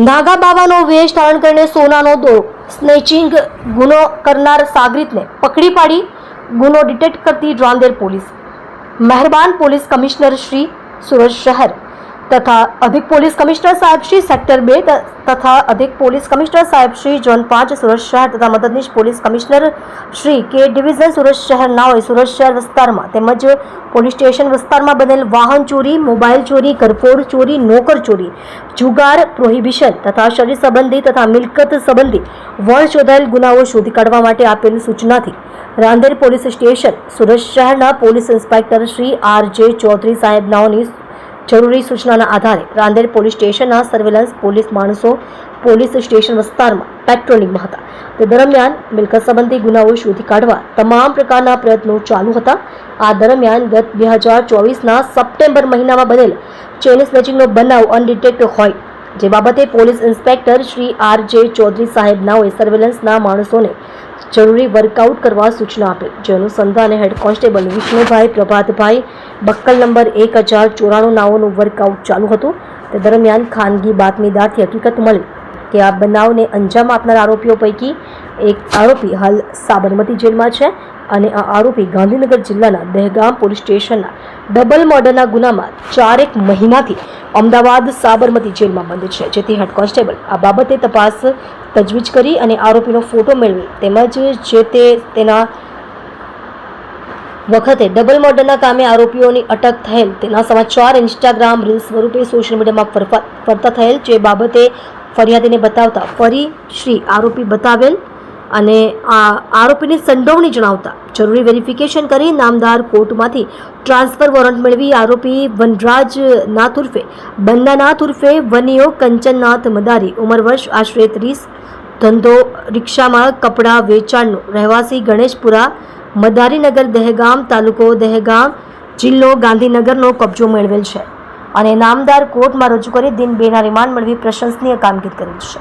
નાગા બાવાનો વેશ ધારણ કરીને સોનાનો દોરો સ્નેચિંગ ગુનો કરનાર સાગરીતને પકડી પાડી ગુનો ડિટેક્ટ કરતી રાંદેર પોલીસ. મહેરબાન પોલીસ કમિશનર શ્રી સુરત શહેર તથા અધિક પોલીસ કમિશનર સાહેબ શ્રી સેક્ટર 2 તથા અધિક પોલીસ કમિશનર સાહેબ શ્રી ઝોન 5 સુરત શહેર તથા મદદનીશ પોલીસ કમિશનર શ્રી કે ડિવિઝન સુરત શહેરનાઓએ સુરત શહેર વિસ્તારમાં તેમજ પોલીસ સ્ટેશન વિસ્તારમાં બનેલ વાહન ચોરી, મોબાઈલ ચોરી, ઘરફોડ ચોરી, નોકર ચોરી, જુગાર, પ્રોહિબિશન તથા શરીર સંબંધી તથા મિલકત સંબંધી વણ શોધાયેલ ગુનાઓ શોધી કાઢવા માટે આપેલ સૂચનાથી રાંદેર પોલીસ સ્ટેશન સુરત શહેરના પોલીસ ઇન્સ્પેક્ટર શ્રી આર.જે. ચૌધરી સાહેબનાઓની જરૂરી સૂચનાના આધારે રાંદેર પોલીસ સ્ટેશનના સર્વેલન્સ પોલીસ માણસો પોલીસ સ્ટેશન વિસ્તારમાં પેટ્રોલિંગમાં હતા. તે દરમિયાન મિલકત સંબંધી ગુનાઓ શોધી કાઢવા તમામ પ્રકારના પ્રયત્નો ચાલુ હતા. આ દરમિયાન ગત 2024ના સપ્ટેમ્બર મહિનામાં બનેલ ચેઇન સ્નેચિંગનો બનાવ અનડિટેક્ટ હોય જે બાબતે પોલીસ ઇન્સ્પેક્ટર શ્રી આર.જે. ચૌધરી સાહેબનાઓએ સર્વેલન્સના માણસોને જરૂરી વર્કઆઉટ કરવા સૂચના આપેલ. જે અનુસંધાને head constable Vishnubhai Prabhatbhai બક્કલ number 1094 નાઓનું workout ચાલુ હતું. તે દરમિયાન ખાનગી બાતમીદારથી હકીકત મળી કે આ બનાવને અંજામ આપનાર આરોપીઓ પૈકી એક આરોપી હાલ સાબરમતી જેલમાં છે અને આ આરોપી ગાંધીનગર જિલ્લાના દહેગામ પોલીસ સ્ટેશનના ડબલ મર્ડરના ગુનામાં 4 મહિનાથી અમદાવાદ સાબરમતી જેલમાં બંધ છે. જેથી હેડ કોન્સ્ટેબલ આ બાબતે તપાસ તજવીજ કરી અને આરોપીનો ફોટો મેળવી તેમજ જે તેના વખતે ડબલ મર્ડરના કામે આરોપીઓની અટક થયેલ તેના સમાચાર ઇન્સ્ટાગ્રામ રીલ્સ સ્વરૂપે સોશિયલ મીડિયામાં ફરતા થયેલ જે બાબતે ફરિયાદીને બતાવતા ફરી શ્રી આરોપી બતાવેલ અને આ આરોપીની સંડોવણી જણાવતા જરૂરી વેરિફિકેશન કરી નામદાર કોર્ટમાંથી ટ્રાન્સફર વોરંટ મેળવી આરોપી વનરાજ નાથ ઉર્ફે બંદાનાથ ઉર્ફે વનિયો કંચનનાથ મદારી ઉંમર વર્ષ આશરે 30, ધંધો રિક્ષામાં કપડાં વેચાણનો, રહેવાસી ગણેશપુરા, મદારીનગર, દહેગામ, તાલુકો દહેગામ, જિલ્લો ગાંધીનગરનો કબજો મેળવેલ છે અને નામદાર કોર્ટમાં રજૂ કરી દિન 2ના રિમાન્ડ મેળવી પ્રશંસનીય કામગીરી કરેલ છે.